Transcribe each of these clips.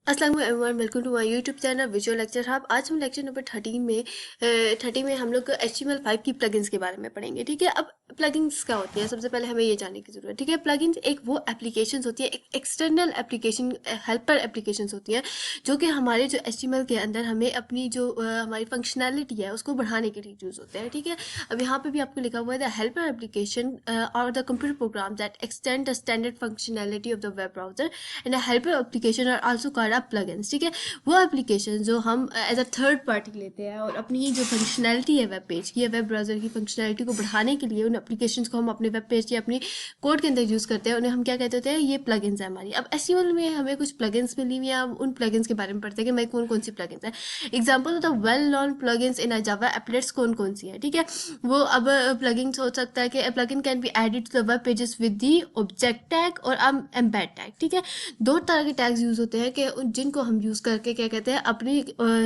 अस्सलाम वालेकुम everyone, welcome to my YouTube channel visual lecture hub. आज हम लेक्चर नंबर 30 में हम लोग HTML5 की प्लगइन्स के बारे में पढ़ेंगे। ठीक है, अब प्लगइन्स क्या होती है, सबसे पहले हमें ये जानने की जरूरत है। ठीक है, प्लगइन्स एक वो एप्लीकेशंस होती है, एक एक्सटर्नल एप्लीकेशन, हेल्पर एप्लीकेशंस होती हैं जो कि हमारे जो HTML के अंदर हमें अपनी जो हमारी फंक्शनैलिटी है उसको बढ़ाने के लिए यूज़ होते हैं। ठीक है, अब यहाँ पे भी आपको लिखा हुआ है द हेल्पर एप्लीकेशन और the computer program that extend the standard functionality of the web browser and helper application are also called plugins. ठीक है, वो एप्लीकेशन जो हम एज अ थर्ड पार्टी लेते हैं और अपनी जो फंक्शनैलिटी है वेब पेज की या वेब ब्राउजर की फंक्शनैलिटी को बढ़ाने के लिए उन एप्लीकेशंस को हम अपने वेब पेज या अपनी कोड के अंदर यूज़ करते हैं, उन्हें हम क्या कहते हैं, ये प्लगइन्स है हमारी। अब HTML में हमें कुछ प्लगइन्स मिली हुई हैं, हम उन प्लगइन्स के बारे में पढ़ते हैं कि मैं कौन कौन सी प्लगइन्स है। Example the well known plugins इन जावा एप्लेट्स कौन कौन सी है। ठीक है, वो अब प्लगइन्स हो सकता है कि plugin can be added to the web pages with the object tag और एम्बेड टैग। ठीक है, दो तरह के टैग्स यूज़ होते हैं कि जिनको हम यूज़ करके क्या कहते हैं, अपनी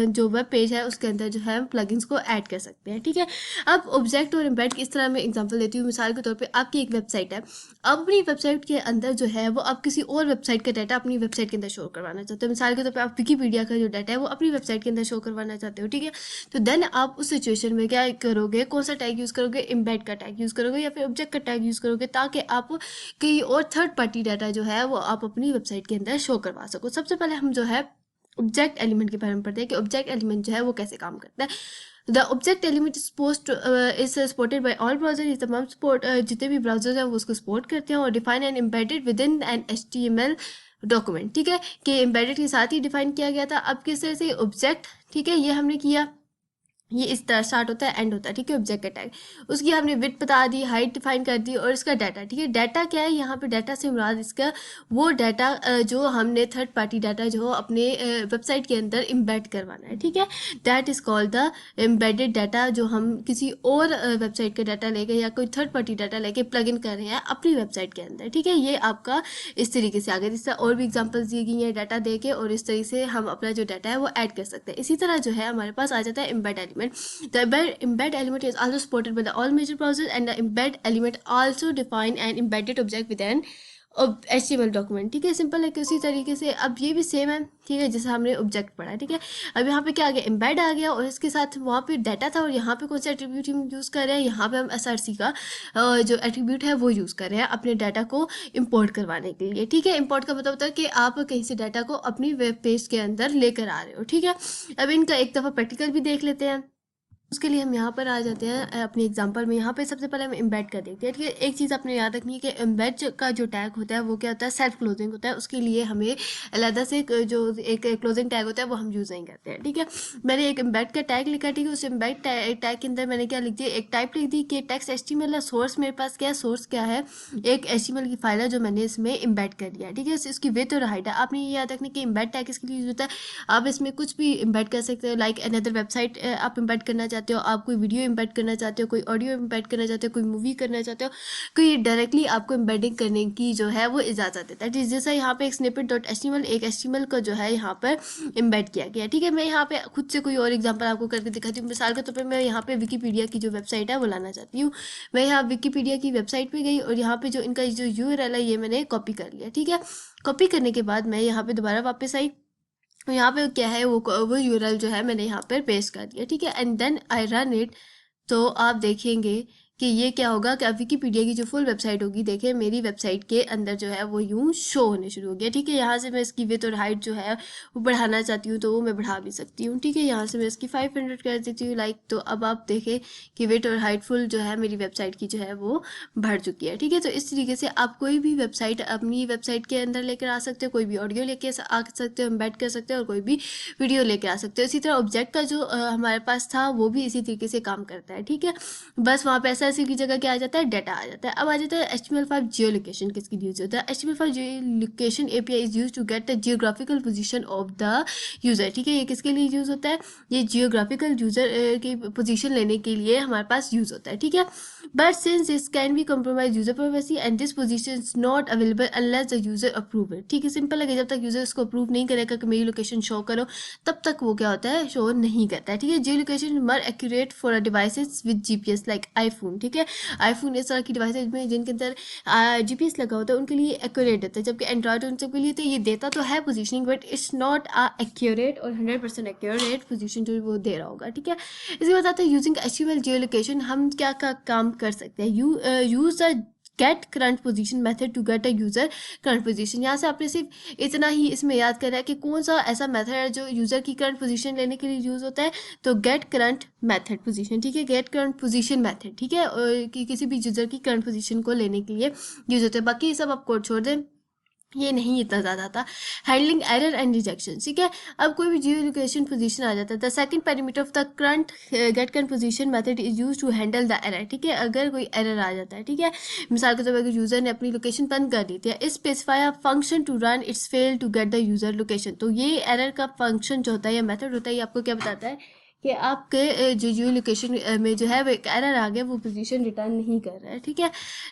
जो वेब पेज है उसके अंदर जो है हम प्लगइन्स को ऐड कर सकते हैं। ठीक है, अब ऑब्जेक्ट और एम्बेड किस तरह मैं एग्जांपल देती हूँ। मिसाल के तौर पे आपकी एक वेबसाइट है, अपनी वेबसाइट के अंदर जो है वो आप किसी और वेबसाइट का डाटा अपनी वेबसाइट के अंदर शो करवाना चाहते हो। मिसाल के तौर पे आप विकीपीडिया का जो डाटा है वो अपनी वेबसाइट के अंदर शो करवाना चाहते हो। ठीक है, तो देन आप उस सिचुएशन में क्या करोगे, कौन सा टैग यूज़ करोगे, एम्बेड का टैग यूज़ करोगे या फिर ऑब्जेक्ट का टैग यूज़ करोगे, ताकि आप कहीं और थर्ड पार्टी डाटा जो है वो आप अपनी वेबसाइट के अंदर शो करवा सको। सबसे पहले हम जो है ऑब्जेक्ट एलिमेंट के बारे में पढ़ते हैं कि ऑब्जेक्ट एलिमेंट जो है वो कैसे काम करता है। The object element is supported by all browser, इस तमाम सपोर्ट जितने भी ब्राउजर हैं वो उसको सपोर्ट करते हैं और define and embedded with in an HTML document. ठीक है, कि एम्बेडेड के साथ ही डिफाइन किया गया था। अब किस तरह से ऑब्जेक्ट, ठीक है, ये हमने किया, ये इस तरह स्टार्ट होता है एंड होता है। ठीक है, ऑब्जेक्ट का टैग, उसकी हमने विड्थ बता दी, हाइट डिफाइन कर दी और इसका डाटा। ठीक है, डाटा क्या है, यहाँ पे डाटा से मुराद इसका वो डाटा जो हमने थर्ड पार्टी डाटा जो अपने वेबसाइट के अंदर इम्बेड करवाना है। ठीक है, that is called the embedded data, जो हम किसी और वेबसाइट का डाटा लेके या कोई थर्ड पार्टी डाटा लेके प्लग इन कर रहे हैं अपनी वेबसाइट के अंदर। ठीक है, ये आपका इस तरीके से आगे, इससे और भी एग्जाम्पल्स दी गई हैं डाटा दे के, और इस तरीके से हम अपना जो डाटा है वो ऐड कर सकते हैं। इसी तरह जो है हमारे पास आ जाता है embed element. The embed element is also supported by the all major browsers, and the embed element also define an embedded object with an HTML document. ठीक है, सिंपल है कि उसी तरीके से अब ये भी सेम है। ठीक है, जैसे हमने ऑब्जेक्ट पढ़ा है। ठीक है, अब यहाँ पे क्या आ गया, एम्बेड आ गया और इसके साथ वहाँ पे डाटा था, और यहाँ पे कौन सा एट्रीब्यूट हम यूज़ कर रहे हैं, यहाँ पे हम SRC का जो एट्रीब्यूट है वो यूज़ कर रहे हैं अपने डाटा को इम्पोर्ट करवाने के लिए। ठीक है, इम्पोर्ट का मतलब होता है कि आप कहीं से डाटा को अपनी वेब पेज के अंदर लेकर आ रहे हो। ठीक है, अब इनका एक दफ़ा प्रैक्टिकल भी देख लेते हैं। उसके लिए हम यहाँ पर आ जाते हैं अपनी एग्जांपल में। यहाँ पे सबसे पहले हम एम्बेड का देखते हैं। ठीक है, एक चीज़ आपने याद रखनी है कि एम्बेड का जो टैग होता है वो क्या होता है, सेल्फ क्लोजिंग होता है। उसके लिए हमें अलग से जो एक क्लोजिंग टैग होता है वो हम यूज़ नहीं करते हैं। ठीक है, मैंने एक एम्बेड का टैग लिखा। ठीक है, उस एम्बेड टैग के अंदर मैंने क्या लिख दिया, एक टाइप लिख दी कि टेक्स्ट HTML है। सोर्स मेरे पास क्या है, सोर्स क्या है, एक HTML की फाइल है जो मैंने इसमें एम्बेड कर दिया। ठीक है, इसकी विड्थ और हाइट है। आपने ये याद रखना कि एम्बेड टैग इसके लिए यूज़ होता है। आप इसमें कुछ भी एम्बेड कर सकते हो, लाइक अनदर वेबसाइट आप एम्बेड करना चाहते हो, आप कोई वीडियो एम्बेड करना चाहते हो, कोई ऑडियो एम्बेड करना चाहते हो, कोई मूवी करना चाहते हो, कोई डायरेक्टली आपको एम्बेडिंग करने की जो है वो इजाज़त देता है। जैसा यहाँ पे एक snippet.html, एक HTML का जो है यहाँ पर एम्बेड किया गया। ठीक है, मैं यहाँ पे खुद से कोई और एग्जांपल आपको करके दिखाती हूँ। मिसाल के तौर पर मैं यहाँ पे विकीपीडिया की जो वेबसाइट है वो लाना चाहती हूँ। मैं यहाँ विकीपीडिया की वेबसाइट पे गई और यहाँ पे जो इनका जो URL है ये मैंने कॉपी कर लिया। ठीक है, कॉपी करने के बाद मैं यहाँ पे दोबारा वापस आई, तो यहाँ पे क्या है, वो URL जो है मैंने यहाँ पर पेस्ट कर दिया। ठीक है, and then I run it. तो आप देखेंगे कि ये क्या होगा कि अब विकीपीडिया की जो फुल वेबसाइट होगी, देखिए मेरी वेबसाइट के अंदर जो है वो यूँ शो होने शुरू हो गया। ठीक है, यहाँ से मैं इसकी विड्थ और हाइट जो है वो बढ़ाना चाहती हूँ तो वो मैं बढ़ा भी सकती हूँ। ठीक है, यहाँ से मैं इसकी 500 कर देती हूँ लाइक। तो अब आप देखें कि विड्थ और हाइट फुल जो है मेरी वेबसाइट की जो है वो बढ़ चुकी है। ठीक है, तो इस तरीके से आप कोई भी वेबसाइट अपनी वेबसाइट के अंदर लेकर आ सकते हो, कोई भी ऑडियो लेके आ सकते हो, एम्बेड कर सकते हो, और कोई भी वीडियो लेके आ सकते हो। इसी तरह ऑब्जेक्ट का जो हमारे पास था वो भी इसी तरीके से काम करता है। ठीक है, बस वहाँ पे SRC की जगह क्या आ जाता है, डाटा आ जाता है। अब आ जाता है HTML5 जियो लोकेशन किसके लिए यूज होता है। HTML5 geo location API is use to get the geographical position of the user. ठीक है, ये किसके लिए यूज होता है, ये जियोग्राफिकल यूजर की पोजीशन लेने के लिए हमारे पास यूज होता है। ठीक है, but since this can be compromise user privacy and this position is not available unless the user approve it. ठीक है, सिंपल है कि जब तक यूजर इसको अप्रूव नहीं करेगा कि मेरी लोकेशन शो करो, तब तक वो क्या होता है, शो नहीं करता है। ठीक है, जियो लोकेशन मर accurate for devices with GPS like iPhone। IPhone, ठीक है। आईफोन इस तरह की डिवाइस में जिनके अंदर GPS लगा होता है उनके लिए एक्यूरेट देता है, जबकि एंड्रॉयड उन सब के लिए तो ये देता तो है positioning, but it's not accurate और 100% एक्यूरेट पोजीशन जो वो दे रहा होगा, ठीक है। इसके बाद आता है यूजिंग HTML जियो लोकेशन। हम क्या काम कर सकते हैं, use the get current position method to get a user current position. यहाँ से आपने सिर्फ इतना ही इसमें याद करना है कि कौन सा ऐसा मेथड है जो यूज़र की करंट पोजीशन लेने के लिए यूज़ होता है, तो गेट करंट मेथड पोजीशन, ठीक है, गेट करंट पोजीशन मेथड, ठीक है, और कि किसी भी यूज़र की करंट पोजीशन को लेने के लिए यूज़ होता है। बाकी सब आप कोड छोड़ दें, ये नहीं इतना ज़्यादा था। हैंडलिंग एरर एंड रिजेक्शन, ठीक है। अब कोई भी जियो लोकेशन पोजीशन आ जाता है, the second parameter of the current get current position method is use to handle the error, ठीक है। अगर कोई एरर आ जाता है, ठीक है, मिसाल के तौर पर अगर यूज़र ने अपनी लोकेशन बंद कर दी थी, इस specify a function to run it's fail to get the user location, तो ये एरर का फंक्शन जो होता है या मेथड होता है, ये आपको क्या बताता है कि आपके जो जियो लोकेशन में जो है वो एक एरर आ गया, वो पोजीशन रिटर्न नहीं कर रहा है, ठीक है।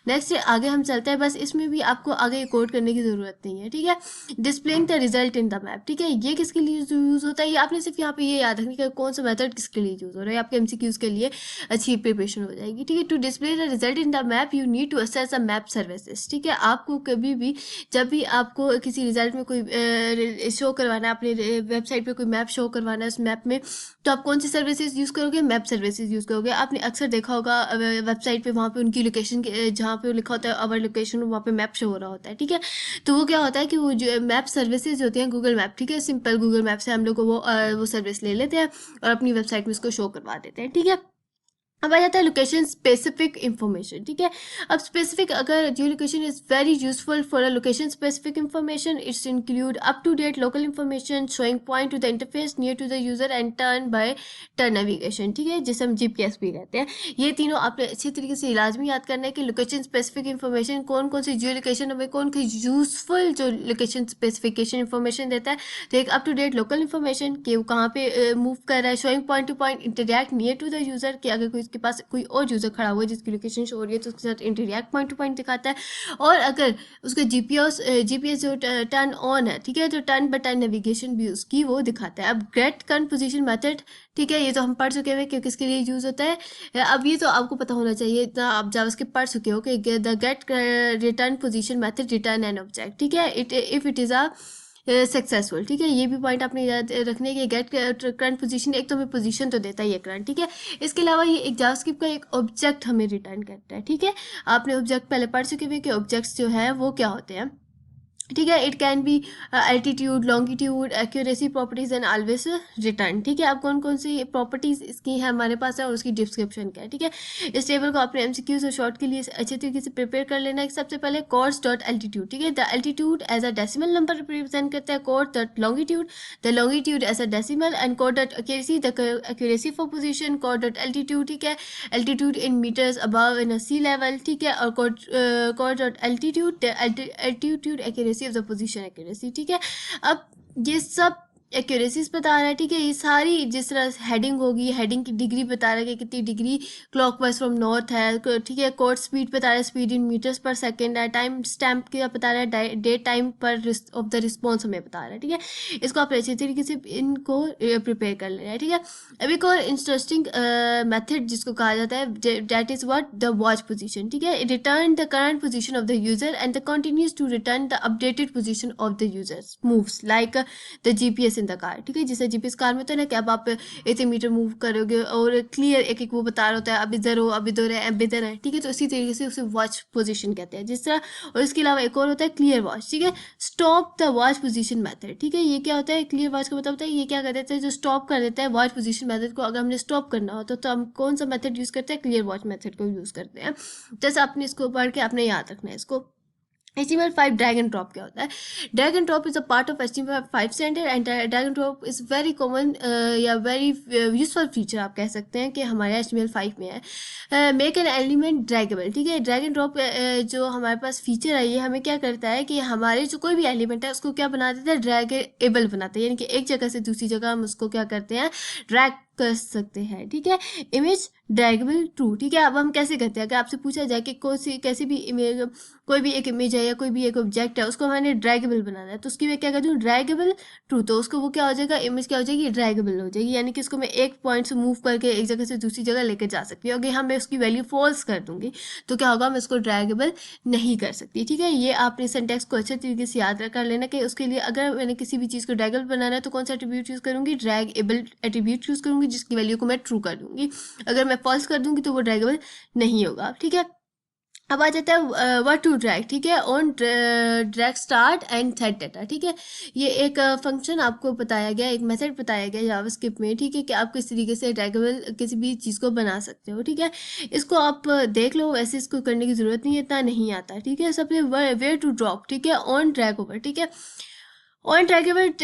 नेक्स्ट आगे हम चलते हैं, बस इसमें भी आपको आगे कोड करने की ज़रूरत नहीं है, ठीक है। Displaying the result in the map, ठीक है, ये किसके लिए यूज़ होता है, ये आपने सिर्फ यहाँ पे ये याद रखना कि कौन सा मेथड किसके लिए यूज़ हो रहा है, आपके MCQs के लिए अच्छी प्रिपरेशन हो जाएगी, ठीक है। To display the result in the map you need to access the map services, ठीक है। आपको कभी भी जब भी आपको किसी रिजल्ट में कोई शो करवाना है, अपने वेबसाइट पे कोई मैप शो करवाना है, उस मैप में तो आप कौन सी सर्विसेज यूज़ करोगे, मैप सर्विसेज यूज़ करोगे। आपने अक्सर देखा होगा वेबसाइट पे वहाँ पे उनकी लोकेशन जहाँ पे लिखा होता है अवर लोकेशन, वहाँ पे मैप शो हो रहा होता है, ठीक है। तो वो क्या होता है कि वो जो मैप सर्विसेज होती हैं गूगल मैप, ठीक है, सिंपल गूगल मैप से हम लोग को वो सर्विस ले लेते हैं और अपनी वेबसाइट में उसको शो करवा देते हैं, ठीक है। अब आ जाता है लोकेशन स्पेसिफिक इंफॉर्मेशन, ठीक है। अब स्पेसिफिक, अगर geo location is very useful for a location specific information, it's include up to date local information showing point to the interface near to the user and turn by turn navigation, ठीक है, जिसे हम GPS भी कहते हैं। ये तीनों आपने अच्छी तरीके से लाजमी याद करना है कि लोकेशन स्पेसिफिक इंफॉर्मेशन कौन कौन सी जियो लोकेशन हमें कौन सी यूजफुल जो लोकेशन स्पेसिफिकेशन इंफॉर्मेशन देता है। तो एक up to date local information कि वो कहाँ पे मूव कर रहा है, showing point to point interact near to the user, कि अगर कोई उसके पास कोई और यूज़र खड़ा हुआ है जिसकी लोकेशन शो हो रही है तो उसके साथ इंटरैक्ट पॉइंट टू पॉइंट दिखाता है। और अगर उसका GPS जो टर्न ऑन है, ठीक है, तो टर्न बाय टर्न नेविगेशन भी उसकी वो दिखाता है। अब गेट करंट पोजीशन मेथड, ठीक है, ये तो हम पढ़ चुके हैं कि किसके लिए यूज़ होता है। अब ये तो आपको पता होना चाहिए, इतना आप जावास्क्रिप्ट पढ़ चुके हो कि the get return position method return an object, ठीक है, if it is a successful, ठीक है। ये भी पॉइंट आपने याद रखने के गेट करंट पोजीशन, एक तो हमें पोजीशन तो देता ही है करंट, ठीक है। इसके अलावा ये एक जावास्क्रिप्ट का एक ऑब्जेक्ट हमें रिटर्न करता है, ठीक है। आपने ऑब्जेक्ट पहले पढ़ चुके हुए कि ऑब्जेक्ट्स जो है वो क्या होते हैं, ठीक है। It can be altitude, longitude, accuracy properties and always return, ठीक है। अब कौन कौन सी प्रॉपर्टीज इसकी है हमारे पास है और उसकी डिस्क्रिप्शन क्या है, ठीक है। इस टेबल को आपने MCQs और शॉर्ट के लिए अच्छे तरीके से प्रिपेयर कर लेना है। सबसे पहले कोर्स डॉट एल्टीट्यूड, ठीक है, the altitude as a decimal number represent करता है, course dot longitude the longitude as a decimal, and course dot accuracy the accuracy for position, course dot altitude, ठीक है, altitude in metres above in sea level, ठीक है, और course dot altitude altitude accuracy of the position accuracy, ठीक है। अब ये सब एक्यूरेसीज बता रहा है, ठीक है। ये सारी जिस तरह हेडिंग होगी, हेडिंग की डिग्री बता रहा है कि कितनी डिग्री क्लॉकवाइज फ्रॉम नॉर्थ है, ठीक है। कोर्स स्पीड बता रहा है, स्पीड इन मीटर्स पर सेकंड है। टाइम स्टैम्प क्या बता रहा है, डे टाइम पर ऑफ द रिस्पॉन्स हमें बता रहा है, ठीक है। इसको आप अच्छी तरीके से इनको प्रिपेयर कर लेना है, ठीक है। अब एक और इंटरेस्टिंग मेथड जिसको कहा जाता है, that is what the watch position, ठीक है। Return the current position of the user and the continues to return the updated position of the user moves like the GPS in the car, ठीक है। जैसे GPS car में तो ना कि अब आप इतने मीटर मूव करोगे और क्लियर एक एक वो बता रहा होता है, अब इधर हो, अब इधर है, अब इधर है, ठीक है। तो इसी तरीके से उसे वॉच पोजीशन कहते हैं जिस तरह। और इसके अलावा एक और होता है क्लियर वॉच, ठीक है, stop the watch position method, ठीक है। ये क्या होता है, क्लियर वॉच का मतलब होता है ये क्या कर देता है, जो स्टॉप कर देता है वॉच पोजीशन मेथड को। अगर हमने स्टॉप करना हो तो हम कौन सा मेथड यूज़ करते हैं, क्लियर वॉच मेथड को यूज़ करते हैं। जैसे आपने इसको पढ़ के आपने याद रखना है इसको। HTML5 drag and drop क्या होता है, drag and drop is a part of HTML5 standard and drag and drop is very common या very useful feature आप कह सकते हैं कि हमारे HTML5 में है। make an element draggable, ठीक है। drag and drop जो हमारे पास फीचर है ये हमें क्या करता है कि हमारे जो कोई भी एलिमेंट है उसको क्या बना देता है, ड्रैगेबल बनाता है, यानी कि एक जगह से दूसरी जगह हम उसको क्या करते हैं, ड्रैग कर सकते हैं, ठीक है। इमेज ड्रैगेबल ट्रू, ठीक है। अब हम कैसे करते हैं, अगर आपसे पूछा जाए कि कैसी भी इमेज, कोई भी एक इमेज है या कोई भी एक ऑब्जेक्ट है, उसको मैंने ड्रैगेबल बनाना है, तो उसकी मैं क्या करती हूँ, ड्रैगेबल ट्रू, तो उसको वो क्या हो जाएगा, इमेज क्या हो जाएगी, ड्रैगेबल हो जाएगी, यानी कि इसको मैं एक पॉइंट से मूव करके एक जगह से दूसरी जगह लेकर जा सकती हूँ। अगर यहाँ मैं उसकी वैल्यू फॉल्स कर दूंगी तो क्या होगा, मैं उसको ड्रैगेबल नहीं कर सकती, ठीक है। ये आपने सिंटैक्स को अच्छे तरीके से याद कर लेना कि उसके लिए अगर मैंने किसी भी चीज़ को ड्रैगेबल बनाना है तो कौन सा एट्रीब्यूट यूज़ करूँगी, ड्रैगेबल एट्रीब्यूट यूज़ करूँगी, जिसकी वैल्यू को मैं ट्रू कर दूंगी। अगर मैं फॉल्स कर दूंगी तो वो ड्रैगेबल नहीं होगा, ठीक है। अब आ जाता है व्हाट टू ड्रैग, ठीक है। On drag start and set data, ठीक है। ये एक फंक्शन आपको बताया गया, एक मेथड बताया गया जावास्क्रिप्ट में, ठीक है, कि आप किस तरीके से ड्रैगेबल किसी भी चीज़ को बना सकते हो, ठीक है। इसको आप देख लो, वैसे इसको करने की ज़रूरत नहीं है, इतना नहीं आता, ठीक है। सबसे वेयर टू ड्रॉप, ठीक है, ऑन ड्रैग ओवर, ठीक है। On trackable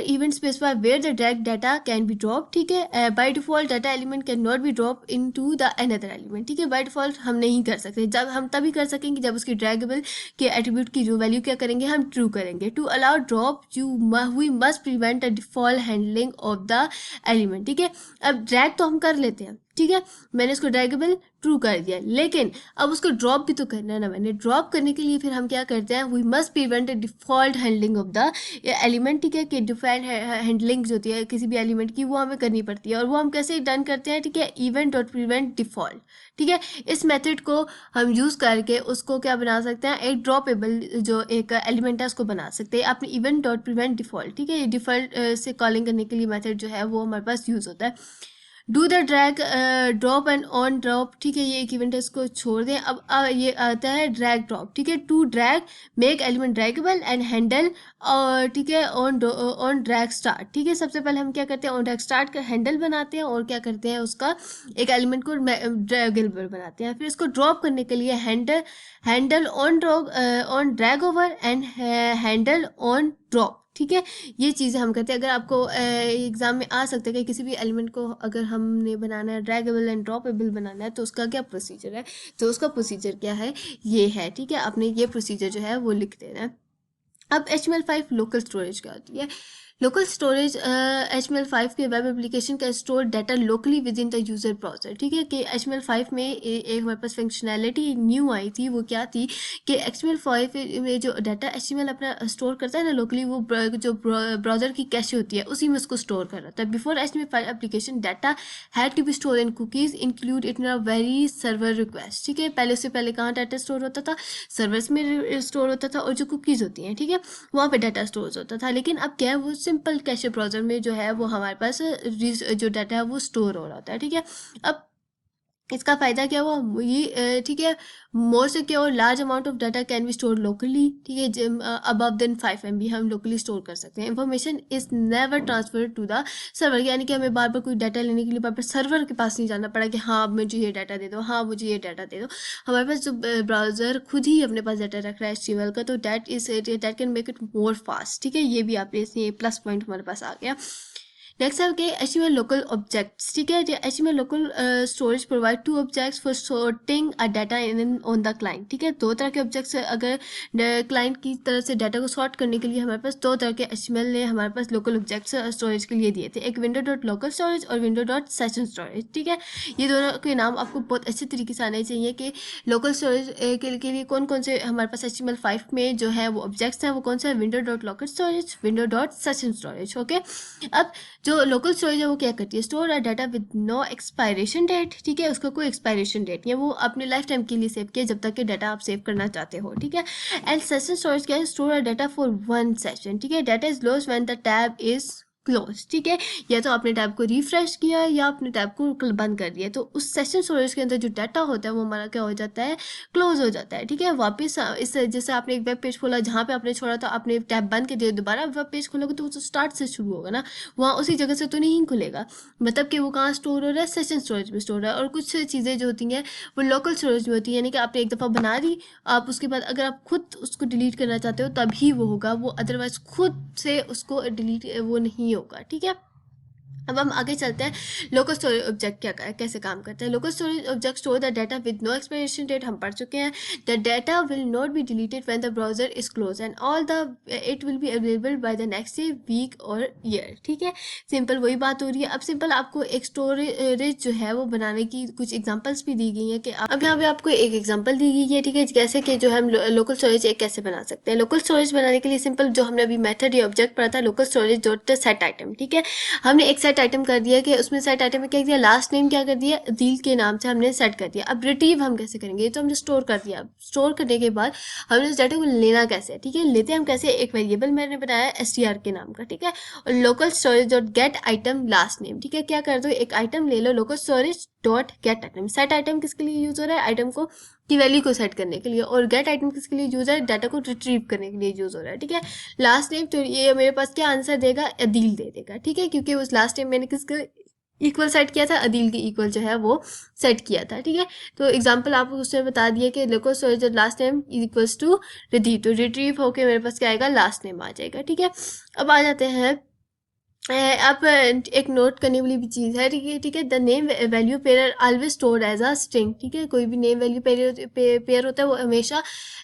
event specify where the drag data can be dropped, ठीक है। by default data element can not be dropped into the another element, ठीक है। by default हम नहीं कर सकते, जब हम तभी कर सकेंगे जब उसकी ड्रैगेबल के एट्रीब्यूट की जो वैल्यू क्या करेंगे, हम ट्रू करेंगे। To allow drop we must prevent a default handling of the element, ठीक है। अब ड्रैग तो हम कर लेते हैं, ठीक है, मैंने इसको ड्रैगेबल ट्रू कर दिया, लेकिन अब उसको ड्रॉप भी तो करना है ना। मैंने ड्रॉप करने के लिए फिर हम क्या करते हैं, we must prevent a default handling of the element, ठीक है, कि डिफॉल्ट हैंडलिंग जो होती है किसी भी एलिमेंट की, वो हमें करनी पड़ती है। और वो हम कैसे डन करते हैं, ठीक है, इवेंट डॉट प्रिवेंट डिफॉल्ट, ठीक है। इस मेथड को हम यूज़ करके उसको क्या बना सकते हैं, एक ड्रॉपेबल जो एक एलिमेंट है उसको बना सकते हैं अपने इवेंट डॉट प्रिवेंट डिफॉल्ट, ठीक है। डिफॉल्ट से कॉलिंग करने के लिए मेथड जो है वो हमारे पास यूज़ होता है। Do the drag drop and on drop, ठीक है, ये एक इवेंट है, इसको छोड़ दें। अब ये आता है ड्रैग ड्रॉप, ठीक है। To drag make element draggable and handle, और ठीक है, ऑन ड्रैग स्टार्ट, ठीक है। सबसे पहले हम क्या करते हैं, ऑन ड्रैग स्टार्ट का हैंडल बनाते हैं और क्या करते हैं, उसका एक एलिमेंट को ड्रैगेबल बनाते हैं। फिर इसको ड्रॉप करने के लिए handle on drag over and handle on drop, ठीक है। ये चीज़ें हम करते हैं। अगर आपको एग्ज़ाम में आ सकता है कि किसी भी एलिमेंट को अगर हमने बनाना है, ड्रैगेबल एंड ड्रॉपेबल बनाना है, तो उसका क्या प्रोसीजर है, तो उसका प्रोसीजर क्या है, ये है, ठीक है। आपने ये प्रोसीजर जो है वो लिख देना है। अब HTML5 लोकल स्टोरेज क्या होती है। लोकल स्टोरेज HTML5 के वेब एप्लीकेशन का store data locally with in the user browser, ठीक है। कि HTML5 में एक हमारे पास फंक्शनैलिटी न्यू आई थी, वो क्या थी कि HTML5 में जो डाटा HTML अपना स्टोर करता है ना लोकली, वो जो ब्राउज़र की कैशे होती है उसी में उसको स्टोर कर रहा था। Before HTML5 application data had to be store in cookies include it in a very server request, ठीक है। पहले उससे पहले कहाँ डाटा स्टोर होता था, सर्वर्स में स्टोर होता था, और जो कुकीज़ होती हैं, ठीक है, वहाँ पे डाटा स्टोर होता था। लेकिन अब क्या है, वो सिंपल कैशे ब्राउज़र में जो है वो हमारे पास जो डाटा है वो स्टोर हो रहा होता है, ठीक है। अब इसका फ़ायदा क्या हुआ, ये ठीक है, more secure large amount of data can be store locally, ठीक है। अबव देन 5 MB हम लोकली स्टोर कर सकते हैं। Information is never transfer to the server, यानी कि हमें बार बार कोई डाटा लेने के लिए बार बार सर्वर के पास नहीं जाना पड़ा कि हाँ मुझे ये डाटा दे दो, हाँ मुझे ये डाटा दे दो। हमारे पास जो ब्राउज़र खुद ही अपने पास डाटा रख रहा है HTML का, तो that can make it more fast, ठीक है। ये भी आप इसमें प्लस पॉइंट हमारे पास आ गया। नेक्स्ट है कि HTML लोकल ऑब्जेक्ट्स, ठीक है। HTML local storage provide 2 objects for sorting a data in on the client, ठीक है। 2 तरह के ऑब्जेक्ट्स, अगर क्लाइंट की तरफ से डाटा को सॉर्ट करने के लिए हमारे पास 2 तरह के HTML ने हमारे पास लोकल ऑब्जेक्ट्स स्टोरेज के लिए दिए थे, एक विंडो डॉट लोकल स्टोरेज और विंडो डॉट सेशन स्टोरेज, ठीक है। ये दोनों के नाम आपको बहुत अच्छे तरीके से आने चाहिए कि लोकल स्टोरेज के लिए कौन कौन से हमारे पास HTML5 में जो है वो ऑब्जेक्ट्स हैं, वो कौन सा है, window dot local storage, window dot session storage, okay. अब जो लोकल स्टोरेज है वो क्या करती है, store a data with no expiration date, ठीक है। उसका कोई एक्सपायरेशन डेट नहीं है, वो अपने लाइफ टाइम के लिए सेव किया जब तक कि डाटा आप सेव करना चाहते हो, ठीक है। एंड सेशन स्टोरेज क्या है, store a data for 1 session, ठीक है। Data is lost when the tab is close, ठीक है। या तो आपने टैब को रिफ्रेश किया या आपने टैब को बंद कर दिया, तो उस सेशन स्टोरेज के अंदर जो डाटा होता है वो हमारा क्या हो जाता है, क्लोज हो जाता है, ठीक है। वापस इस जैसे आपने एक वेब पेज खोला, जहाँ पे आपने छोड़ा था आपने टैब बंद कर दिया, दोबारा वेब पेज खोलोगे तो वो तो स्टार्ट से शुरू होगा ना, वहाँ उसी जगह से तो नहीं खुलेगा। मतलब कि वो कहाँ स्टोर हो रहा है, सेशन स्टोरेज में स्टोर हो रहा है। और कुछ चीज़ें जो होती हैं वो लोकल स्टोरेज में होती है, यानी कि आपने एक दफ़ा बना दी, आप उसके बाद अगर आप खुद उसको डिलीट करना चाहते हो तभी वो होगा, वो अदरवाइज खुद से उसको डिलीट वो नहीं होगा, ठीक है। अब हम आगे चलते हैं, लोकल स्टोरेज ऑब्जेक्ट कैसे काम करता है। Local storage object store the data with no expiration date, हम पढ़ चुके हैं। The data will not be deleted when the browser is close and all the it will be available by the next day, week और year. ठीक है, simple वही बात हो रही है। अब सिंपल आपको एक स्टोरेज जो है वो बनाने की कुछ एग्जांपल्स भी दी गई हैं कि अब यहाँ पे आपको एक एग्जांपल दी गई है, ठीक है, जैसे कि जो हम लोकल स्टोरेज एक कैसे बना सकते हैं। लोकल स्टोरेज बनाने के लिए सिंपल जो हमने अभी मेथड या ऑब्जेक्ट पढ़ा था, local storage dot set item. ठीक है, हमने एक सेट आइटम कर दिया कि उसमें सेट आइटम में क्या किया, लास्ट नेम क्या कर दिया, अदील के नाम से हमने सेट कर दिया। अब रिट्रीव हम कैसे करेंगे, ये तो हमने स्टोर कर दिया। स्टोर करने के बाद हमने उस डाटा को लेना कैसे है, ठीक है, लेते हम कैसे, एक वेरिएबल मैंने बनाया str के नाम का, ठीक है, और local storage dot get item last name. ठीक है, क्या कर दो, एक आइटम ले लो, local storage dot get item. Set item किसके लिए यूज हो रहा है, आइटम को की वैल्यू को सेट करने के लिए, और गेट आइटम किसके लिए यूज है, डाटा को रिट्रीव करने के लिए यूज हो रहा है। ठीक है, लास्ट नेम तो ये मेरे पास क्या आंसर देगा, अदील दे देगा। ठीक है, क्योंकि उस लास्ट नेम मैंने किसका इक्वल सेट किया था, अदील के इक्वल जो है वो सेट किया था। ठीक है, तो एग्जांपल आपको उसने बता दिया कि local storage last name equals to retrieve, तो रिट्रीव होके मेरे पास क्या आएगा, लास्ट नेम आ जाएगा। ठीक है, अब आ जाते हैं आप एक नोट करने वाली भी चीज़ है, ठीक है, ठीक है, the name value pair always stored as a string. ठीक है, कोई भी नेम वैल्यू पेयर होता है वो हमेशा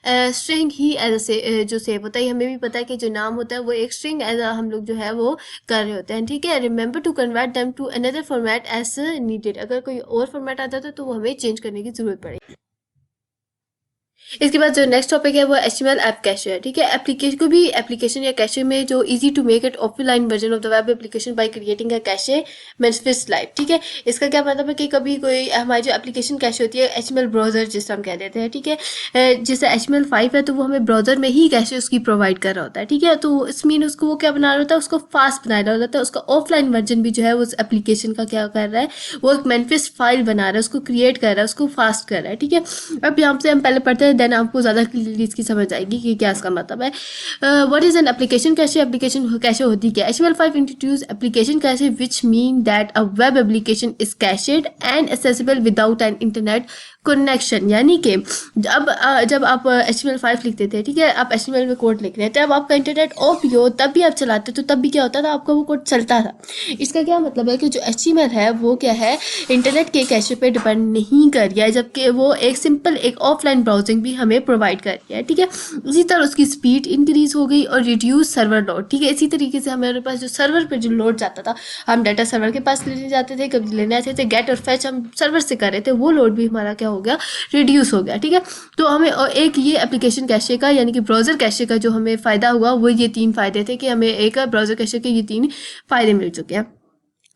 स्ट्रिंग ही एज जो सेव होता है। हमें भी पता है कि जो नाम होता है वो एक स्ट्रिंग एज हम लोग जो है वो कर रहे होते हैं। ठीक है, remember to convert them to another format as needed, अगर कोई और फॉर्मेट आता है तो वो हमें चेंज करने की जरूरत पड़ेगी। इसके बाद जो नेक्स्ट टॉपिक है वो HTML ऐप कैशे है। ठीक है, एप्लीकेशन को भी एप्लीकेशन या कैशे में जो easy to make it offline version of the web application by creating a cache manifest live. ठीक है, इसका क्या मतलब है कि कभी कोई हमारी जो एप्लीकेशन कैशे होती है, HTML ब्राउजर जिसे हम कह देते हैं, ठीक है, जैसे HTML5 है तो वो हमें ब्राउजर में ही कैशे उसकी प्रोवाइड कर रहा होता है। ठीक है, तो इस मीन उसको वो क्या बना रहा होता है, उसको फास्ट बना रहा होता है, उसका ऑफलाइन वर्जन भी जो है वो उस एप्लीकेशन का क्या कर रहा है, वो एक मैनिफेस्ट फाइल बना रहा है, उसको क्रिएट कर रहा है, उसको फास्ट कर रहा है। ठीक है, अब यहाँ से हम पहले पढ़ते हैं, देन आपको ज़्यादा क्लियरली इसकी समझ आएगी कि क्या इसका मतलब है। What is an application cache, application cache होती क्या। HTML5 introduce application cache which mean that a web application is cached and accessible without an internet connection. यानी कि जब आप HTML5 लिखते थे, ठीक है, आप HTML में कोड लिख रहे थे, अब आपका इंटरनेट ऑफ भी हो तब भी आप चलाते, तो तब भी क्या होता था, आपका वो कोड चलता था। इसका क्या मतलब है कि जो HTML है वो क्या है, इंटरनेट के कैशे पे डिपेंड नहीं कर रहा है, जबकि वो एक सिंपल एक ऑफलाइन ब्राउजिंग भी हमें प्रोवाइड कर रही है। ठीक है, इसी तरह उसकी स्पीड इंक्रीज हो गई और रिड्यूस सर्वर लोड। ठीक है, इसी तरीके से हमारे पास जो सर्वर पे जो लोड जाता था, हम डाटा सर्वर के पास लेने जाते थे, कभी लेने आते थे, गेट और फेच हम सर्वर से कर रहे थे, वो लोड भी हमारा क्या हो गया, रिड्यूस हो गया। ठीक है, तो हमें एक ये एप्लीकेशन कैशे का यानी कि ब्राउजर कैशे का जो हमें फ़ायदा हुआ वो ये 3 फ़ायदे थे कि हमें एक ब्राउजर कैशे के ये 3 फ़ायदे मिल चुके हैं।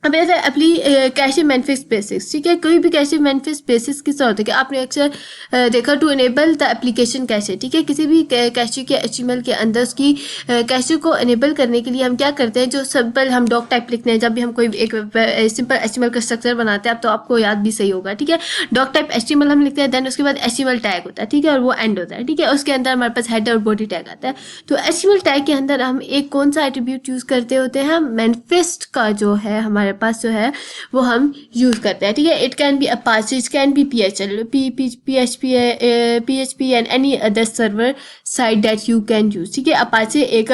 अब ऐसा अपनी कैशे मैनिफेस्ट बेसिक्स। ठीक है, कोई भी कैशे मैनिफेस्ट बेसिक्स किस तरह होता है कि आपने अक्सर देखा, to enable the application cache. ठीक है, किसी भी कैशे के HTML के अंदर उसकी कैशे को इनेबल करने के लिए हम क्या करते हैं, जो सिंपल हम डॉक टाइप लिखते हैं, जब भी हम कोई एक सिंपल HTML का स्ट्रक्चर बनाते हैं, अब तो आपको याद भी सही होगा। ठीक है, डॉक टाइप HTML हम लिखते हैं, देन उसके बाद HTML टैग होता है, ठीक है, और वो एंड होता है। ठीक है, उसके अंदर हमारे पास हेडर और बॉडी टैग आता है। तो HTML टैग के अंदर हम एक कौन सा एट्रीब्यूट यूज़ करते होते हैं, मैनिफेस्ट का जो है हमारे पास जो है वो हम यूज़ करते हैं। ठीक है, it can be Apache, it can be PHL, PHP and any other server side that you can use. ठीक है, अपाचे एक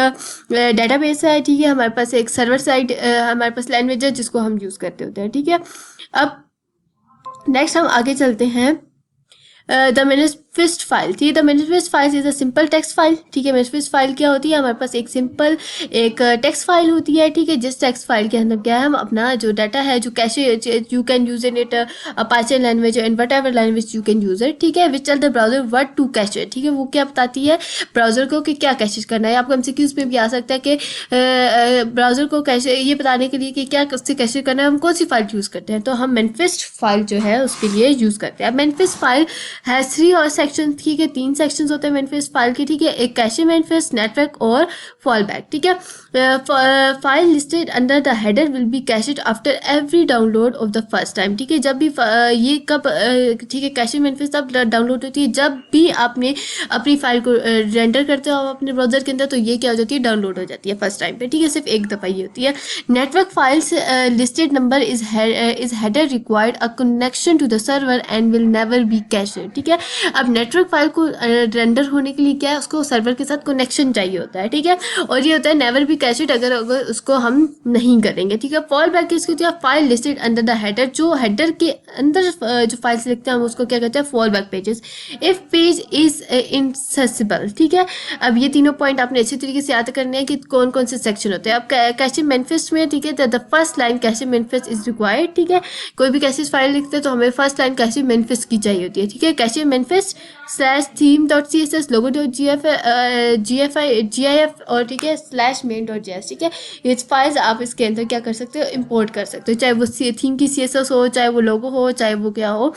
डेटाबेस है। ठीक है, हमारे पास एक सर्वर साइड हमारे पास लैंग्वेज है जिसको हम यूज़ करते होते हैं। ठीक है, अब नेक्स्ट हम आगे चलते हैं, द मैनिफेस्ट फाइल। ठीक है, the manifest file is a simple text file. ठीक है, मैनिफेस्ट फाइल क्या होती है, हमारे पास एक सिंपल एक टेक्स्ट फाइल होती है। ठीक है, जिस टेक्स्ट फाइल के अंदर क्या है, हम अपना जो डाटा है, जो cache you can use in it Apache language and whatever language you can use it. ठीक है, which tell the browser what to cache. ठीक है, वो क्या बताती है ब्राउजर को कि क्या कैशे करना है। आपको MCQs में भी आ सकता है कि ब्राउजर को कैशे ये बताने के लिए कि क्या उससे कैशे करना है, हम कौन सी फाइल यूज़ करते हैं, तो हम मैनिफेस्ट फाइल जो है उसके लिए यूज़ करते हैं। मैनिफेस्ट फाइल हैज़ 3 और सेक्शन। ठीक है, 3 सेक्शंस होते हैं मैनिफेस्ट फाइल के। ठीक है, एक कैशे मैनिफेस्ट, नेटवर्क और फॉल बैक। ठीक है, file listed under the header will be cached after every download of the first time. ठीक है, जब भी ये कब ठीक है, कैशे मैनिफेस्ट तब डाउनलोड होती है जब भी आपने अपनी फाइल को रेंडर करते हो अपने ब्राउजर के अंदर, तो ये क्या हो जाती है, डाउनलोड हो जाती है फर्स्ट टाइम पे। ठीक है, सिर्फ एक दफ़ा ये होती है। Network files listed number is header required a connection to the server and will never be cached. ठीक है, अब अब नेटवर्क फाइल को रेंडर होने के लिए क्या है, उसको सर्वर के साथ कनेक्शन चाहिए होता है, ठीक है, और ये होता है नेवर बी कैशड अगर उसको हम नहीं करेंगे, ठीक है। फॉल बैक किसकी होती है, file listed under the header, जो हेडर के अंदर जो फाइल्स लिखते हैं हम उसको क्या कहते हैं, fall back pages. If page is inaccessible, ठीक है। अब ये तीनों पॉइंट आपने अच्छी तरीके से याद करने हैं कि कौन कौन से सेक्शन होते हैं। अब कैशे मैनिफेस्ट में, ठीक है, the first line cache manifest is required, ठीक है। कोई भी कैशे फाइल लिखते हैं तो हमें फर्स्ट लाइन कैशे मैनिफेस्ट की चाहिए होती है, ठीक है। Cache manifest slash theme dot C S S logo dot G I F और ठीक है slash main dot G S, ठीक है। ये फाइल्स आप इसके अंदर क्या कर सकते हो, इंपोर्ट कर सकते हो, चाहे वो थीम की सी एस एस हो, चाहे वो लोगो हो, चाहे वो क्या हो,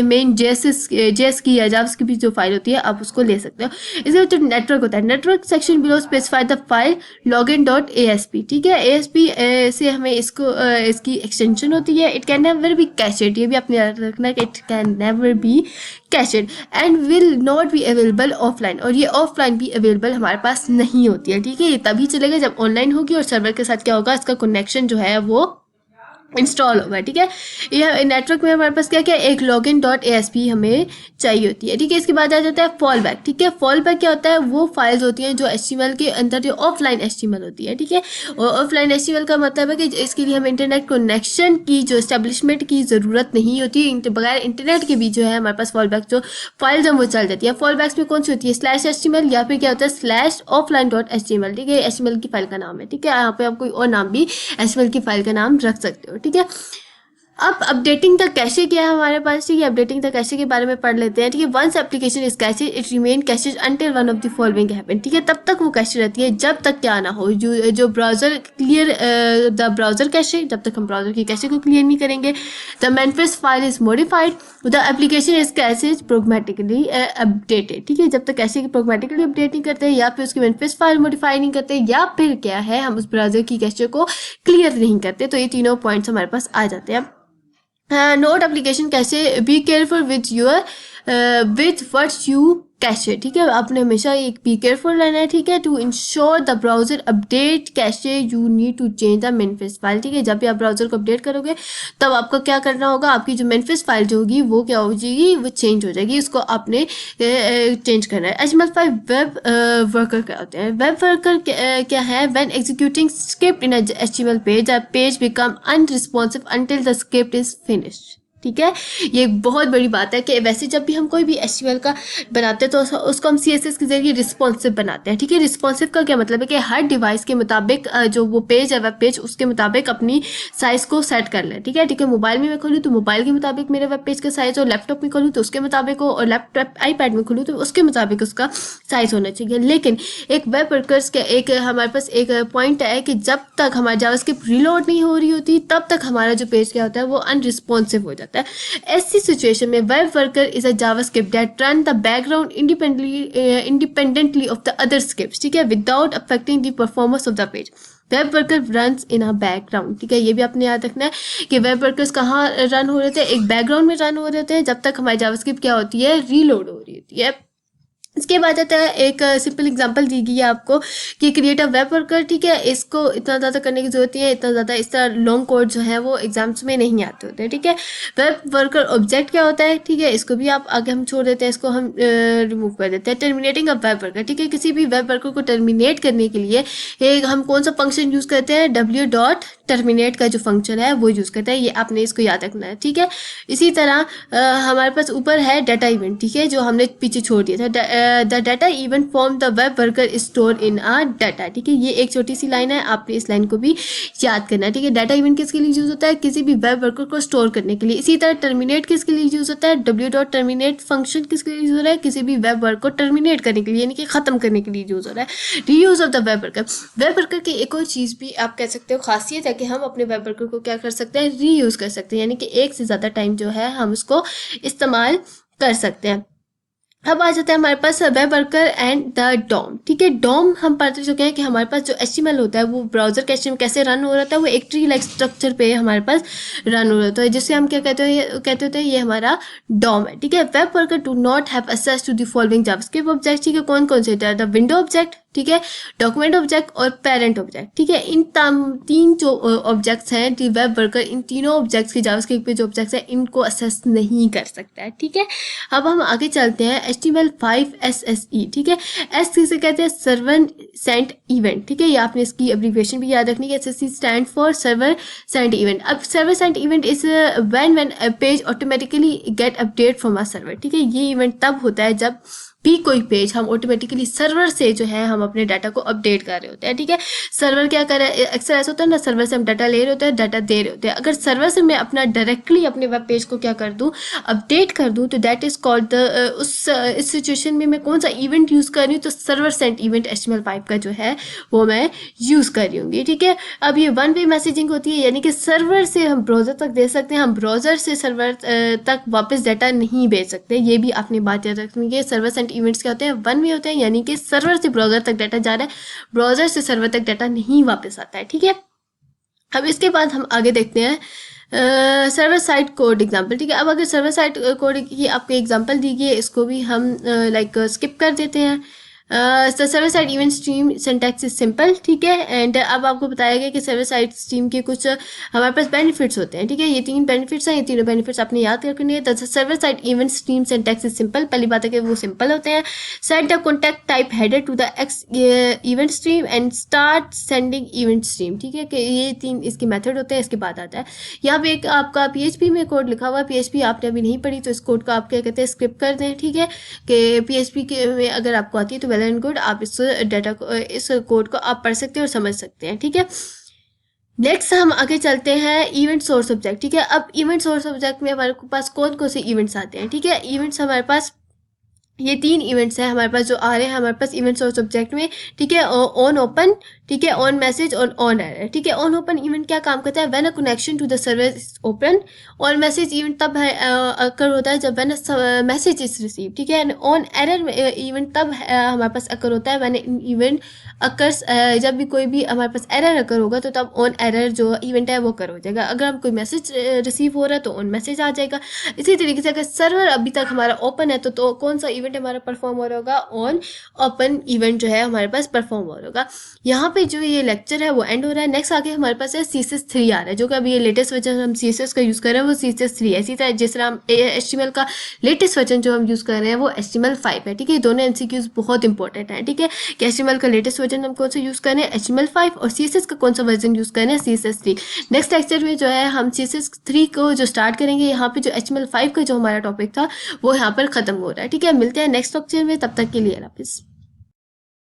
मेन जे एस की या जाव्स की भी जो फाइल होती है आप उसको ले सकते हो। इसके बाद जो नेटवर्क होता है, network section below specify the file login dot A S P, ठीक है। ए एस पी से हमें इसको इसकी एक्सटेंशन होती है। It can never be cached, ये भी आपने याद रखना है कि it can never be cached and will not be available offline, और ये ऑफलाइन भी अवेलेबल हमारे पास नहीं होती है, ठीक है। ये तभी चलेगा जब ऑनलाइन होगी और सर्वर के साथ क्या होगा, इसका कनेक्शन जो है वो इंस्टॉल होगा, ठीक है। यह नेटवर्क में हमारे पास क्या क्या एक login dot A S P हमें चाहिए होती है, ठीक है। इसके बाद आ जाता है फॉल बैक, ठीक है। फॉल बैक क्या होता है, वो फाइल्स होती हैं जो HTML के अंदर जो ऑफलाइन HTML होती है, ठीक है। और ऑफलाइन HTML का मतलब है कि इसके लिए हमें इंटरनेट कनेक्शन की जो एस्टेब्लिशमेंट की ज़रूरत नहीं होती, बगैर इंटरनेट के भी जो है हमारे पास फॉल बैक जो फाइल्स हैं वो चल जाती है। फॉल बैक्स में कौन सी होती है, स्लैश HTML या फिर क्या होता है स्लैश ऑफलाइन डॉट HTML, ठीक है। HTML की फाइल का नाम है, ठीक है। यहाँ पे आप कोई और नाम भी HTML की फाइल का नाम रख सकते हो, ठीक है। अब अपडेटिंग द कैशे क्या है हमारे पास, ठीक है। अपडेटिंग द कैशे के बारे में पढ़ लेते हैं, ठीक है। Once application is cache it remain caches until one of the following happen, ठीक है। तब तक वो कैशे रहती है जब तक क्या ना हो, जो browser clear the browser cache, जब तक हम ब्राउजर की कैशे को क्लियर नहीं करेंगे। The manifest file is modified, the application is caches programmatically updated, ठीक है। जब तक कैशे की प्रोग्मेटिकली अपडेट नहीं करते या फिर उसकी मैनिफेस्ट फाइल मॉडिफाई नहीं करते या फिर क्या है हम उस ब्राउजर की कैशे को क्लियर नहीं करते, तो ये तीनों पॉइंट्स हमारे पास आ जाते हैं। नोट एप्लीकेशन कैसे be careful with your with what's you cache, ठीक है। आपने हमेशा एक बी केयरफुल रहना है, ठीक है। To ensure the browser update cache you need to change the manifest file, ठीक है। जब भी आप ब्राउजर को अपडेट करोगे तब आपको क्या करना होगा, आपकी जो मैनिफेस्ट फाइल जो होगी वो क्या हो जाएगी, वो चेंज हो जाएगी, उसको आपने चेंज करना है। HTML5 वेब वर्कर क्या होते हैं, वेब वर्कर क्या है, when executing script in HTML page the page become unresponsive until the script is finished, ठीक है। ये एक बहुत बड़ी बात है कि वैसे जब भी हम कोई भी HTML का बनाते हैं तो उसको हम CSS के जरिए रिस्पॉन्सिव बनाते हैं, ठीक है। रिस्पॉन्सिव का क्या मतलब है कि हर डिवाइस के मुताबिक जो वो पेज है वेब पेज उसके मुताबिक अपनी साइज़ को सेट कर लें, ठीक है। ठीक है, मोबाइल में मैं खोलूँ तो मोबाइल के मुताबिक मेरे वेब पेज का साइज़ हो, लैपटॉप में खोलूँ तो उसके मुताबिक हो, और लैपटॉप iPad में खोलूँ तो उसके मुताबिक उसका साइज़ होना चाहिए। लेकिन एक वेब वर्कर्स के एक हमारे पास एक पॉइंट है कि जब तक हमारा जावास्क्रिप्ट रीलोड नहीं हो रही होती तब तक हमारा जो पेज क्या होता है वो अनरिस्पॉन्सिव हो जाता है। ऐसी सिचुएशन में web worker is a JavaScript that run the background independently of the other scripts, ठीक है, without affecting the performance of the page. Web worker runs in a background, ठीक है। ये भी आपने याद रखना है कि वेब वर्कर्स कहाँ रन हो रहे थे, एक बैकग्राउंड में रन हो रहे थे जब तक हमारी जावास्क्रिप्ट क्या होती है, रीलोड हो रही होती है। इसके बाद आता है एक सिंपल एग्जांपल दी गई है आपको कि क्रिएट अ वेब वर्कर, ठीक है। इसको इतना ज़्यादा करने की जरूरत नहीं है, इतना ज़्यादा इस तरह लॉन्ग कोड जो है वो एग्जाम्स में नहीं आते होते, ठीक है। वेब वर्कर ऑब्जेक्ट क्या होता है, ठीक है, इसको भी आप आगे हम छोड़ देते हैं, इसको हम रिमूव कर देते हैं। टर्मिनेटिंग अ वेब वर्कर, ठीक है, किसी भी वेब वर्कर को टर्मिनेट करने के लिए एक हम कौन सा फंक्शन यूज़ करते हैं, w डॉट टर्मिनेट का जो फंक्शन है वो यूज़ करते हैं, ये आपने इसको याद रखना है, ठीक है। इसी तरह हमारे पास ऊपर है डाटा इवेंट, ठीक है, जो हमने पीछे छोड़ दिया था। The data event form the web worker store in a data, ठीक है। ये एक छोटी सी लाइन है, आपने इस लाइन को भी याद करना है, ठीक है। डाटा इवेंट किसके लिए यूज होता है, किसी भी वेब वर्कर को स्टोर करने के लिए। इसी तरह टर्मिनेट किसके लिए यूज होता है, w डॉट टर्मिनेट फंक्शन किसके लिए यूज हो रहा है, किसी भी वेब वर्क को टर्मिनेट करने के लिए यानी कि खत्म करने के लिए यूज हो रहा है। Reuse of the web worker, web worker की एक और चीज़ भी आप कह सकते हो खासियत है कि हम अपने वेब वर्कर को क्या कर सकते हैं, रीयूज कर सकते हैं, यानी कि एक से ज़्यादा टाइम जो है हम उसको इस्तेमाल कर सकते हैं। अब आ जाता है हमारे पास web worker and the DOM, ठीक है। डॉम हम पढ़ चुके हैं कि हमारे पास जो HTML होता है वो ब्राउजर कैशे में कैसे रन हो रहा था, वो एक ट्री लाइक स्ट्रक्चर पे हमारे पास रन हो रहा है, जिससे हम क्या कहते होते हैं ये हमारा डॉम है, ठीक है। Web worker do not have access to the following JavaScript object, ठीक है। कौन कौन से, द विंडो ऑब्जेक्ट, ठीक है, डॉक्यूमेंट ऑब्जेक्ट और पेरेंट ऑब्जेक्ट, ठीक है। इन तीन जो ऑब्जेक्ट्स हैं वेब वर्कर, इन तीनों ऑब्जेक्ट्स के जावास्क्रिप्ट पे जो ऑब्जेक्ट्स हैं इनको असेस नहीं कर सकता है, ठीक है। अब हम आगे चलते हैं HTML5 SSE, ठीक है। एस किसे कहते हैं, सर्वर सेंट इवेंट, ठीक है। ये आपने इसकी एब्रीविएशन भी याद रखनी है, SSE stand for server sent event. अब server sent event is when a page automatically get update from a server, ठीक है। ये इवेंट तब होता है जब भी कोई पेज हम ऑटोमेटिकली सर्वर से जो है हम अपने डाटा को अपडेट कर रहे होते हैं, ठीक है। सर्वर क्या कर रहा है, अक्सर ऐसा होता है ना, सर्वर से हम डाटा ले रहे होते हैं, डाटा दे रहे होते हैं। अगर सर्वर से मैं अपना डायरेक्टली अपने वेब पेज को क्या कर दूं, अपडेट कर दूं, तो दैट इज कॉल्ड द इस सिचुएशन में मैं कौन सा इवेंट यूज कर रही हूँ, तो सर्वर सेंट इवेंट HTML5 का जो है वो मैं यूज कर रही हूँ, ठीक है। अब ये वन वे मैसेजिंग होती है, यानी कि सर्वर से हम ब्राउजर तक दे सकते हैं, हम ब्राउजर से सर्वर तक वापस डाटा नहीं भेज सकते। ये भी आपने बात याद रखनी है। सर्वर सेंट इवेंट्स क्या होते हैं, वन वे होते हैं, यानी कि सर्वर से ब्राउजर तक डाटा जा रहा है, ब्राउजर से सर्वर तक डाटा नहीं वापस आता है, ठीक है। अब इसके बाद हम आगे देखते हैं सर्वर साइड कोड एग्जांपल, ठीक है। अब अगर सर्वर साइड कोड की आपको एग्जांपल दी गई है, इसको भी हम लाइक स्किप कर देते हैं। Server side event stream syntax is simple, ठीक है। एंड अब आपको बताया गया कि सर्वर साइड स्ट्रीम के कुछ हमारे पास बेनिफिट्स होते हैं, ठीक है। ये 3 बेनिफिट्स हैं, ये तीनों बेनिफिट्स आपने याद रखने हैं। Server side event stream syntax is simple, पहली बात है कि वो सिंपल होते हैं। Set the contact type header to the X event stream and start sending event stream, ठीक है। कि ये 3 इसके मेथड होते हैं। इसके बाद आता है यहाँ पे एक आपका PHP में कोड लिखा हुआ है। PHP आपने अभी नहीं पढ़ी तो इस कोड का आप क्या कहते हैं, स्किप कर दें, ठीक है। कि PHP के में अगर आपको आती है तो वेल एंड गुड, आप इस डाटा को, इस कोड को आप पढ़ सकते हैं और समझ सकते हैं, ठीक है। नेक्स्ट हम आगे चलते हैं इवेंट सोर्स ऑब्जेक्ट, ठीक है। अब इवेंट सोर्स ऑब्जेक्ट में हमारे पास कौन कौन से इवेंट्स आते हैं, ठीक है। इवेंट्स हमारे पास ये 3 इवेंट्स हैं हमारे पास जो आ रहे हैं हमारे पास इवेंट सोर्स ऑब्जेक्ट में, ठीक है। ऑन ओपन, ठीक है, ऑन मैसेज और ऑन एरर, ठीक है। ऑन ओपन इवेंट क्या काम करता है, when a connection to the server is open. On message event तब अकर होता है जब when a message is receive, ठीक है। ऑन एरर इवेंट तब हमारे पास अकर होता है व्हेन इवेंट अकर्स, जब भी कोई भी हमारे पास एरर अकर होगा तो तब ऑन एरर जो इवेंट है वो कर हो जाएगा। अगर हम कोई मैसेज रिसीव हो रहा है तो ऑन मैसेज आ जाएगा। इसी तरीके से अगर सर्वर अभी तक हमारा ओपन है तो कौन सा इवेंट हमारा परफॉर्म हो रहा होगा, ऑन ओपन इवेंट जो है हमारे पास परफॉर्म हो रहा होगा। यहाँ पे जो ये लेक्चर है वो एंड हो रहा है। नेक्स्ट आगे हमारे पास है CSS3 आ रहा है, जो कि अभी ये लेटेस्ट वर्जन हम CSS का यूज़ कर रहे हैं वो CSS3 है। इसी तरह जिस तरह हम HTML का लेटेस्ट वर्जन जो हम यूज़ कर रहे हैं वो HTML5 है, ठीक है। दोनों MCQs बहुत इंपॉर्टेंट है, ठीक है। कि HTML का लेटेस्ट वर्जन हम कौन सा यूज़ कर रहे हैं, HTML5, और CSS का कौन सा वर्जन यूज़ कर रहे हैं, CSS3। नेक्स्ट लेक्चर में जो है हम CSS3 को जो स्टार्ट करेंगे, यहाँ पे जो HTML5 का जो हमारा टॉपिक था वो यहाँ पर खत्म हो रहा है, ठीक है। मिलते हैं नेक्स्ट लेक्चर में, तब तक के लिए अल्लाह हाफिज़।